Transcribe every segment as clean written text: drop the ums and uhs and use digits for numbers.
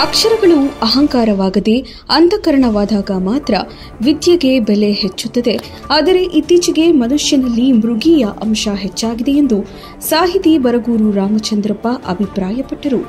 ಅಕ್ಷರಗಳು ಅಹಂಕಾರವಾಗದೆ ಅಂತಃಕರಣವಾದಾಗ ಮಾತ್ರ ವಿದ್ಯೆಗೆ ಬೆಲೆ ಹೆಚ್ಚುತ್ತದೆ. ಆದರೆ ಇತ್ತೀಚೆಗೆ ಮನುಷ್ಯನಲ್ಲಿ ಮೃಗೀಯ ಅಂಶ ಹೆಚ್ಚಾಗಿದೆ ಎಂದು ಸಾಹಿತಿ ಬರಗೂರು ರಾಮಚಂದ್ರಪ್ಪ ಅಭಿಪ್ರಾಯಪಟ್ಟರು.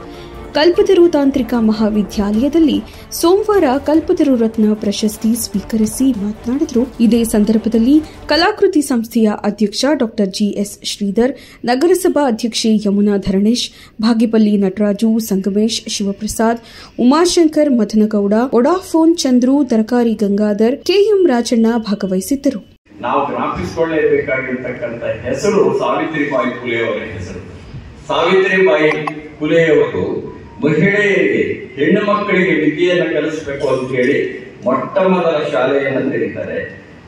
ಕಲ್ಪತರು ತಾಂತ್ರಿಕ ಮಹಾವಿದ್ಯಾಲಯದಲ್ಲಿ ಸೋಮವಾರ ಕಲ್ಪತರು ರತ್ನ ಪ್ರಶಸ್ತಿ ಸ್ವೀಕರಿಸಿ ಮಾತನಾಡಿದರು. ಇದೇ ಸಂದರ್ಭದಲ್ಲಿ ಕಲಾಕೃತಿ ಸಂಸ್ಥೆಯ ಅಧ್ಯಕ್ಷ ಡಾ ಜಿಎಸ್ ಶ್ರೀಧರ್, ನಗರಸಭಾ ಅಧ್ಯಕ್ಷೆ ಯಮುನಾ ಧರಣೇಶ್, ಭಾಗ್ಯಪಲ್ಲಿ ನಟರಾಜು, ಸಂಗಮೇಶ್, ಶಿವಪ್ರಸಾದ್, ಉಮಾಶಂಕರ್, ಮಧನಗೌಡ, ವೊಡಾಫೋನ್ ಚಂದ್ರು, ತರಕಾರಿ ಗಂಗಾಧರ್, ಕೆಎಂ ರಾಜಣ್ಣ ಭಾಗವಹಿಸಿದ್ದರು. ನಾವು ಜ್ಞಾಪಿಸಿಕೊಳ್ಳಬೇಕಾಗಿರ್ತಕ್ಕಂಥ ಹೆಸರು ಸಾವಿತ್ರಿಬಾಯಿ ಫುಲೆ ಅವರ ಹೆಸರು. ಸಾವಿತ್ರಿಬಾಯಿ ಫುಲೆಯವರು ಮಹಿಳೆಯರಿಗೆ, ಹೆಣ್ಣು ಮಕ್ಕಳಿಗೆ ವಿದ್ಯೆಯನ್ನು ಕಲಿಸಬೇಕು ಅಂತ ಹೇಳಿ ಮೊಟ್ಟ ಮೊದಲ ಶಾಲೆಯನ್ನು ತೆರೀತಾರೆ.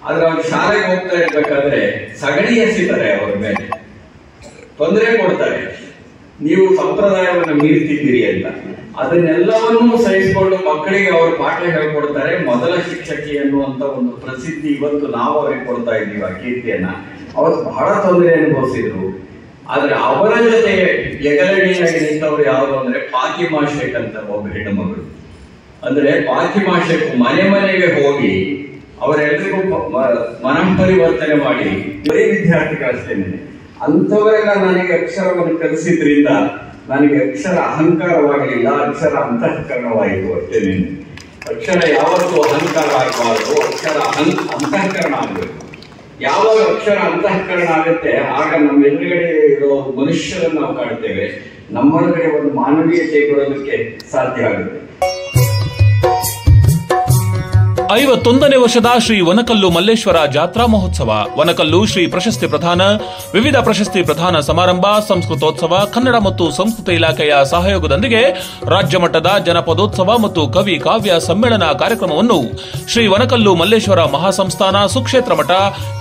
ಆದ್ರೆ ಅವ್ರು ಶಾಲೆಗೆ ಹೋಗ್ತಾ ಇರ್ಬೇಕಾದ್ರೆ ಸಗಣಿ ಎಸಿತಾರೆ, ಅವರ ಮೇಲೆ ತೊಂದರೆ ಕೊಡ್ತಾರೆ, ನೀವು ಸಂಪ್ರದಾಯವನ್ನು ಮೀರ್ತಿದ್ದೀರಿ ಅಂತ. ಅದನ್ನೆಲ್ಲವನ್ನೂ ಸಹಿಸಿಕೊಂಡು ಮಕ್ಕಳಿಗೆ ಅವರು ಪಾಠ ಹೇಳ್ಕೊಡ್ತಾರೆ. ಮೊದಲ ಶಿಕ್ಷಕಿ ಅನ್ನುವಂತ ಒಂದು ಪ್ರಸಿದ್ಧಿ ಇವತ್ತು ನಾವು ಅವರಿಗೆ ಕೊಡ್ತಾ ಇದ್ದೀವಿ ಆ ಕೀರ್ತಿಯನ್ನ. ಅವರು ಬಹಳ ತೊಂದರೆ ಅನುಭವಿಸಿದ್ರು. ಆದ್ರೆ ಅವರ ಜೊತೆ ಎಗಲಡಿಯಾಗಿ ನಿಂತವ್ರು ಯಾರು ಅಂದ್ರೆ ಫಾತಿಮಾ ಶೇಖ್ ಅಂತ ಒಬ್ಬ ಹೆಣ್ಣು ಮಗಳು. ಅಂದ್ರೆ ಫಾತಿಮಾ ಶೇಖ್ ಮನೆ ಮನೆಗೆ ಹೋಗಿ ಅವರೆಲ್ಲರಿಗೂ ಮನಃಪರಿವರ್ತನೆ ಮಾಡಿ ಬರೀ ವಿದ್ಯಾರ್ಥಿಗಳಷ್ಟೇನೆ ಅಂತವರೆಲ್ಲ ನನಗೆ ಅಕ್ಷರವನ್ನು ಕಲಿಸಿದ್ರಿಂದ ನನಗೆ ಅಕ್ಷರ ಅಹಂಕಾರವಾಗಲಿಲ್ಲ, ಅಕ್ಷರ ಅಂತಃಕರಣವಾಯಿತು ಅಷ್ಟೇನೆ. ಅಕ್ಷರ ಯಾವತ್ತೂ ಅಹಂಕಾರ ಆಗಬಾರದು, ಅಕ್ಷರ ಅಂತಃಕರಣ ಆಗಬೇಕು. ಯಾವಾಗ ಅಕ್ಷರ ಅಂತಃಕರಣ ಆಗುತ್ತೆ ಆಗ ನಮ್ಮ ಎದುರುಗಡೆ ಇರೋ ಮನುಷ್ಯರನ್ನು ನಾವು ಕಾಣ್ತೇವೆ, ನಮ್ಮೊಳಗಡೆ ಒಂದು ಮಾನವೀಯತೆ ಬರೋದಕ್ಕೆ ಸಾಧ್ಯ ಆಗುತ್ತೆ. 51ನೇ ವರ್ಷದ ಶ್ರೀ ವನಕಲ್ಲು ಮಲ್ಲೇಶ್ವರ ಜಾತ್ರಾ ಮಹೋತ್ಸವ, ವನಕಲ್ಲು ಶ್ರೀ ಪ್ರಶಸ್ತಿ ಪ್ರದಾನ, ವಿವಿಧ ಪ್ರಶಸ್ತಿ ಪ್ರದಾನ ಸಮಾರಂಭ, ಸಂಸ್ಕೃತೋತ್ಸವ, ಕನ್ನಡ ಮತ್ತು ಸಂಸ್ಕೃತಿ ಇಲಾಖೆಯ ಸಹಯೋಗದೊಂದಿಗೆ ರಾಜ್ಯ ಮಟ್ಟದ ಜನಪದೋತ್ಸವ ಮತ್ತು ಕವಿ ಕಾವ್ಯ ಸಮ್ಮೇಳನ ಕಾರ್ಯಕ್ರಮವನ್ನು ಶ್ರೀ ವನಕಲ್ಲು ಮಲ್ಲೇಶ್ವರ ಮಹಾಸಂಸ್ಥಾನ ಸುಕ್ಷೇತ್ರ ಮಠ,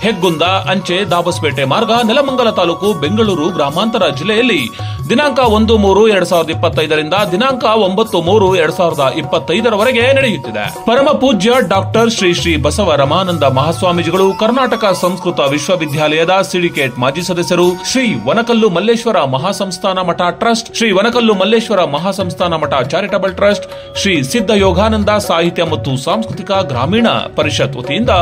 ಹೆಗ್ಗುಂದ, ಅಂಚೆ, ದಾಬಸ್ಪೇಟೆ ಮಾರ್ಗ, ನೆಲಮಂಗಲ ತಾಲೂಕು, ಬೆಂಗಳೂರು ಗ್ರಾಮಾಂತರ ಜಿಲ್ಲೆಯಲ್ಲಿ ದಿನಾಂಕ 1-3-2025ರಿಂದ ದಿನಾಂಕ 9-3-2025ರವರೆಗೆ ನಡೆಯುತ್ತಿದೆ. ಪರಮ ಪೂಜ್ಯ ಡಾಕ್ಟರ್ ಶ್ರೀ ಶ್ರೀ ಬಸವ ರಮಾನಂದ ಮಹಾಸ್ವಾಮೀಜಿಗಳು, ಕರ್ನಾಟಕ ಸಂಸ್ಕೃತ ವಿಶ್ವವಿದ್ಯಾಲಯದ ಸಿಂಡಿಕೇಟ್ ಮಾಜಿ ಸದಸ್ಯರು, ಶ್ರೀ ವನಕಲ್ಲು ಮಲ್ಲೇಶ್ವರ ಮಹಾಸಂಸ್ಥಾನ ಮಠ ಟ್ರಸ್ಟ್, ಶ್ರೀ ವನಕಲ್ಲು ಮಲ್ಲೇಶ್ವರ ಮಹಾಸಂಸ್ಥಾನ ಮಠ ಚಾರಿಟಬಲ್ ಟ್ರಸ್ಟ್, ಶ್ರೀ ಸಿದ್ಧ ಯೋಗಾನಂದ ಸಾಹಿತ್ಯ ಮತ್ತು ಸಾಂಸ್ಕೃತಿಕ ಗ್ರಾಮೀಣ ಪರಿಷತ್ ವತಿಯಿಂದ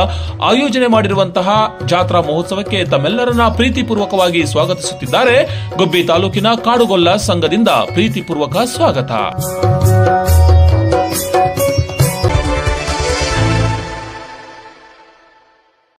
ಆಯೋಜನೆ ಮಾಡಿರುವಂತಹ ಜಾತ್ರಾ ಮಹೋತ್ಸವಕ್ಕೆ ತಮ್ಮೆಲ್ಲರನ್ನ ಪ್ರೀತಿಪೂರ್ವಕವಾಗಿ ಸ್ವಾಗತಿಸುತ್ತಿದ್ದಾರೆ. ಗುಬ್ಬಿ ತಾಲೂಕಿನ ಕಾಡುಗೊಲ್ಲ ಸಂಘದಿಂದ ಪ್ರೀತಿಪೂರ್ವಕ ಸ್ವಾಗತ.